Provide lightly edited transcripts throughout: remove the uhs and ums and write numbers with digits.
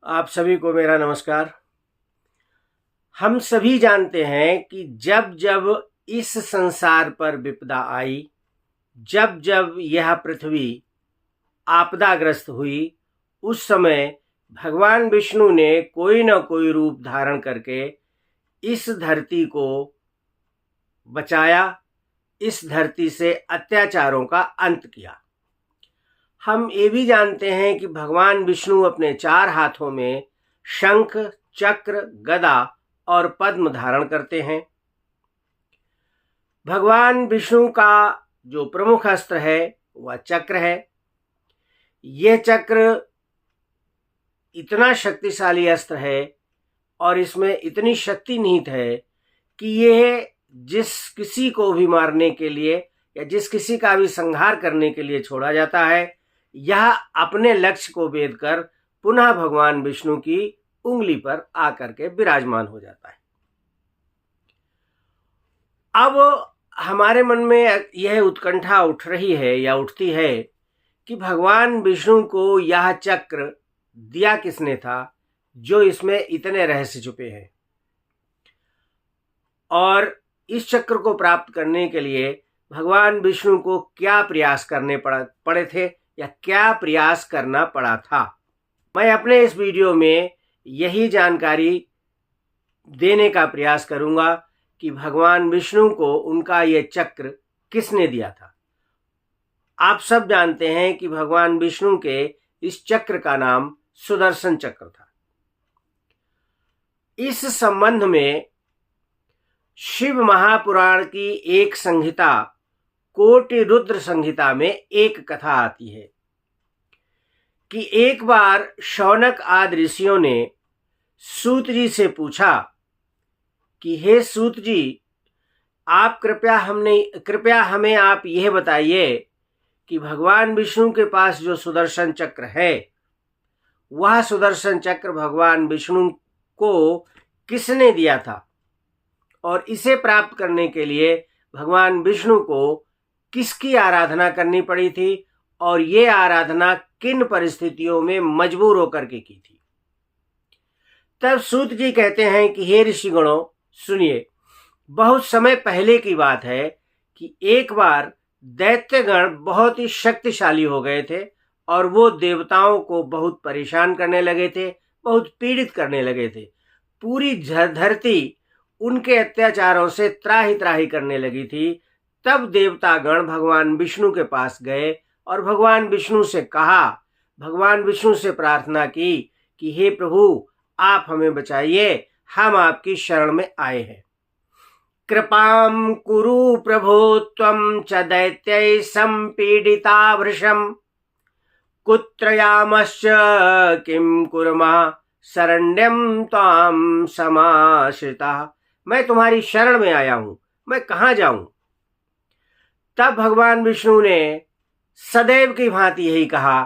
आप सभी को मेरा नमस्कार। हम सभी जानते हैं कि जब जब इस संसार पर विपदा आई, जब जब यह पृथ्वी आपदाग्रस्त हुई, उस समय भगवान विष्णु ने कोई न कोई रूप धारण करके इस धरती को बचाया, इस धरती से अत्याचारों का अंत किया। हम ये भी जानते हैं कि भगवान विष्णु अपने 4 हाथों में शंख, चक्र, गदा और पद्म धारण करते हैं। भगवान विष्णु का जो प्रमुख अस्त्र है वह चक्र है। यह चक्र इतना शक्तिशाली अस्त्र है और इसमें इतनी शक्ति निहित है कि यह जिस किसी को भी मारने के लिए या जिस किसी का भी संहार करने के लिए छोड़ा जाता है, यह अपने लक्ष्य को भेद कर पुनः भगवान विष्णु की उंगली पर आकर के विराजमान हो जाता है। अब हमारे मन में यह उत्कंठा उठ रही है या उठती है कि भगवान विष्णु को यह चक्र दिया किसने था जो इसमें इतने रहस्य छुपे हैं, और इस चक्र को प्राप्त करने के लिए भगवान विष्णु को क्या प्रयास करने पड़े थे या क्या प्रयास करना पड़ा था। मैं अपने इस वीडियो में यही जानकारी देने का प्रयास करूंगा कि भगवान विष्णु को उनका ये चक्र किसने दिया था। आप सब जानते हैं कि भगवान विष्णु के इस चक्र का नाम सुदर्शन चक्र था। इस संबंध में शिव महापुराण की एक संहिता कोटि रुद्र संहिता में एक कथा आती है कि एक बार शौनक आदि ऋषियों ने सूत जी से पूछा कि हे सूत जी, आप कृपया हमें आप यह बताइए कि भगवान विष्णु के पास जो सुदर्शन चक्र है, वह सुदर्शन चक्र भगवान विष्णु को किसने दिया था और इसे प्राप्त करने के लिए भगवान विष्णु को किसकी आराधना करनी पड़ी थी और ये आराधना किन परिस्थितियों में मजबूर होकर के की थी। तब सूत जी कहते हैं कि हे ऋषिगणों, सुनिए, बहुत समय पहले की बात है कि एक बार दैत्यगण बहुत ही शक्तिशाली हो गए थे और वो देवताओं को बहुत परेशान करने लगे थे, बहुत पीड़ित करने लगे थे। पूरी धरती उनके अत्याचारों से त्राही त्राही करने लगी थी। तब देवतागण भगवान विष्णु के पास गए और भगवान विष्णु से कहा, भगवान विष्णु से प्रार्थना की कि हे प्रभु, आप हमें बचाइए, हम आपकी शरण में आए हैं। कृपां कुरु प्रभो त्वं च दैत्यै संपीडिता वृषं कुत्र यामश्च किं कुर्मः शरण्यं त्वां समाश्रितः। मैं तुम्हारी शरण में आया हूं, मैं कहां जाऊं। तब भगवान विष्णु ने सदैव की भांति यही कहा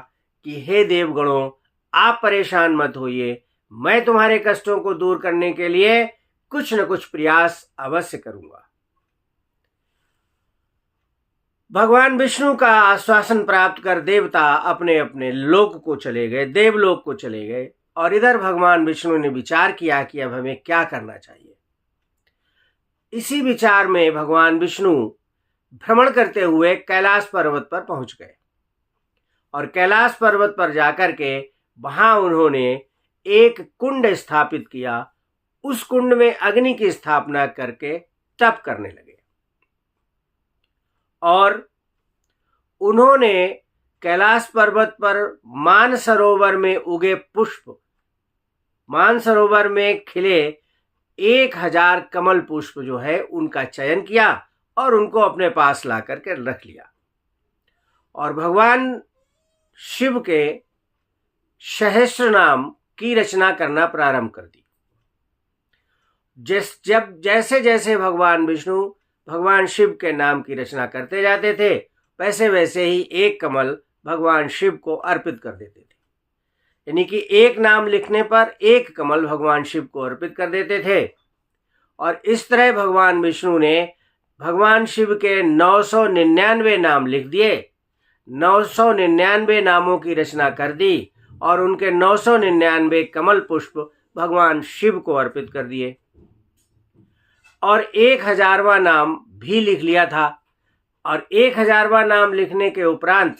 कि हे देवगणों, आप परेशान मत होइए, मैं तुम्हारे कष्टों को दूर करने के लिए कुछ न कुछ प्रयास अवश्य करूंगा। भगवान विष्णु का आश्वासन प्राप्त कर देवता अपने अपने लोक को चले गए, देवलोक को चले गए, और इधर भगवान विष्णु ने विचार किया कि अब हमें क्या करना चाहिए। इसी विचार में भगवान विष्णु भ्रमण करते हुए कैलाश पर्वत पर पहुंच गए और कैलाश पर्वत पर जाकर के वहां उन्होंने एक कुंड स्थापित किया। उस कुंड में अग्नि की स्थापना करके तप करने लगे और उन्होंने कैलाश पर्वत पर मानसरोवर में उगे पुष्प, मानसरोवर में खिले 1000 कमल पुष्प जो है उनका चयन किया और उनको अपने पास ला करके रख लिया और भगवान शिव के सहस्त्र नाम की रचना करना प्रारंभ कर दी। जैसे जैसे भगवान विष्णु भगवान शिव के नाम की रचना करते जाते थे, वैसे वैसे ही एक कमल भगवान शिव को अर्पित कर देते थे। यानी कि एक नाम लिखने पर एक कमल भगवान शिव को अर्पित कर देते थे। और इस तरह भगवान विष्णु ने भगवान शिव के 999 नाम लिख दिए, 999 नामों की रचना कर दी और उनके 999 कमल पुष्प भगवान शिव को अर्पित कर दिए और 1000वां नाम भी लिख लिया था। और 1000वां नाम लिखने के उपरांत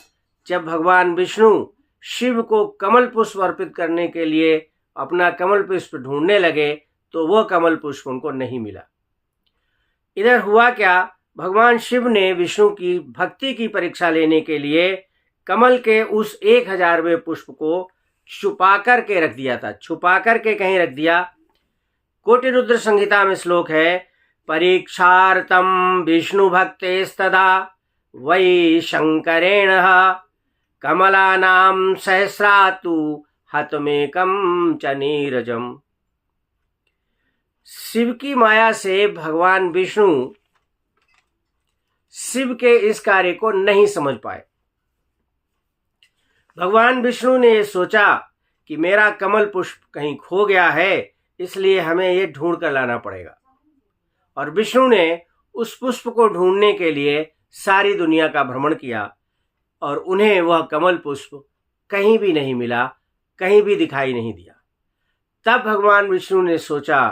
जब भगवान विष्णु शिव को कमल पुष्प अर्पित करने के लिए अपना कमल पुष्प ढूंढने लगे तो वह कमल पुष्प उनको नहीं मिला। इधर हुआ क्या, भगवान शिव ने विष्णु की भक्ति की परीक्षा लेने के लिए कमल के उस 1000वें पुष्प को छुपा करके रख दिया था। छुपा करके कहीं रख दिया। कोटि रुद्र संहिता में श्लोक है, परीक्षार्थम विष्णु भक्तेस्तदा वै शंकरेण कमलानां सहस्रातु हतमेकं च नीरजम। शिव की माया से भगवान विष्णु शिव के इस कार्य को नहीं समझ पाए। भगवान विष्णु ने सोचा कि मेरा कमल पुष्प कहीं खो गया है, इसलिए हमें ये ढूंढ कर लाना पड़ेगा। और विष्णु ने उस पुष्प को ढूंढने के लिए सारी दुनिया का भ्रमण किया और उन्हें वह कमल पुष्प कहीं भी नहीं मिला, कहीं भी दिखाई नहीं दिया। तब भगवान विष्णु ने सोचा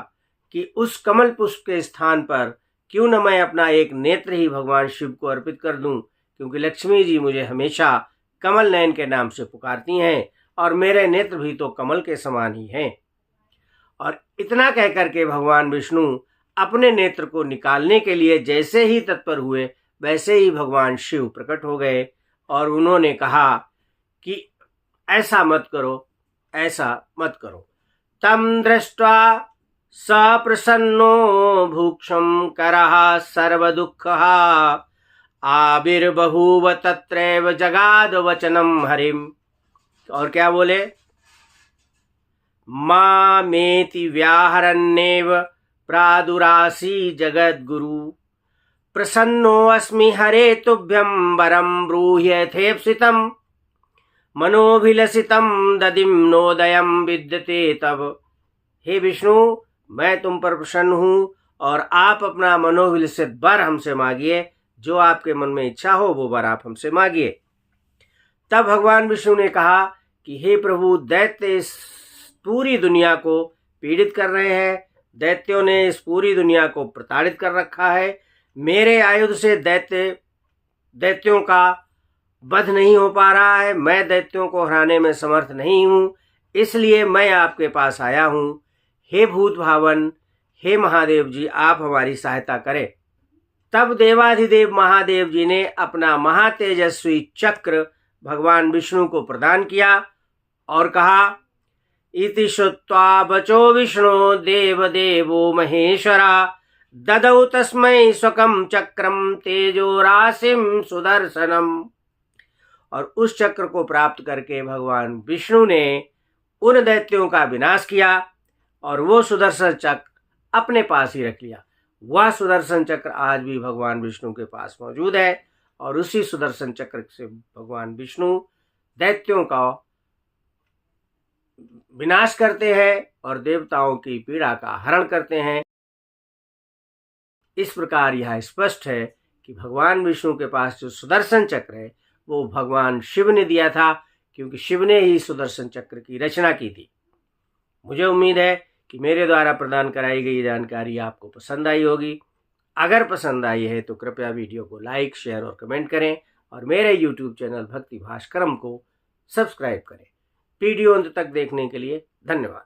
कि उस कमल पुष्प के स्थान पर क्यों न मैं अपना एक नेत्र ही भगवान शिव को अर्पित कर दूं, क्योंकि लक्ष्मी जी मुझे हमेशा कमल नयन के नाम से पुकारती हैं और मेरे नेत्र भी तो कमल के समान ही हैं। और इतना कह करके भगवान विष्णु अपने नेत्र को निकालने के लिए जैसे ही तत्पर हुए, वैसे ही भगवान शिव प्रकट हो गए और उन्होंने कहा कि ऐसा मत करो, ऐसा मत करो। तम दृष्ट्वा स प्रसन्नो भूक्षं करः सर्वदुःखः आविर्बभूव तत्रैव जगाद वचनम हरिम। और क्या बोले, मामेति व्याहरन्नेव प्रादुरासी जगद्गुरु प्रसन्नो अस्मि हरे तुभ्यं वरं ब्रूह्यथेप्सितं मनोभिलसितं ददिं नोदयं विद्यते तब। हे विष्णु, मैं तुम पर प्रसन्न हूँ और आप अपना मनोविलसित वर हमसे मांगिए, जो आपके मन में इच्छा हो वो वर आप हमसे मांगिए। तब भगवान विष्णु ने कहा कि हे प्रभु, दैत्य इस पूरी दुनिया को पीड़ित कर रहे हैं, दैत्यों ने इस पूरी दुनिया को प्रताड़ित कर रखा है। मेरे आयुध से दैत्यों का वध नहीं हो पा रहा है, मैं दैत्यों को हराने में समर्थ नहीं हूँ, इसलिए मैं आपके पास आया हूँ। हे भूत भावन, हे महादेव जी, आप हमारी सहायता करें। तब देवाधिदेव महादेव जी ने अपना महातेजस्वी चक्र भगवान विष्णु को प्रदान किया और कहा, इति श्रुत्वा बचो विष्णु देवदेवो महेश्वरा ददौ तस्मै स्वकं चक्रम तेजो राशिम सुदर्शनम। और उस चक्र को प्राप्त करके भगवान विष्णु ने उन दैत्यों का विनाश किया और वो सुदर्शन चक्र अपने पास ही रख लिया। वह सुदर्शन चक्र आज भी भगवान विष्णु के पास मौजूद है और उसी सुदर्शन चक्र से भगवान विष्णु दैत्यों का विनाश करते हैं और देवताओं की पीड़ा का हरण करते हैं। इस प्रकार यह स्पष्ट है कि भगवान विष्णु के पास जो सुदर्शन चक्र है वो भगवान शिव ने दिया था, क्योंकि शिव ने ही सुदर्शन चक्र की रचना की थी। मुझे उम्मीद है कि मेरे द्वारा प्रदान कराई गई जानकारी आपको पसंद आई होगी। अगर पसंद आई है तो कृपया वीडियो को लाइक, शेयर और कमेंट करें और मेरे YouTube चैनल भक्ति भास्करम को सब्सक्राइब करें। वीडियो अंत तक देखने के लिए धन्यवाद।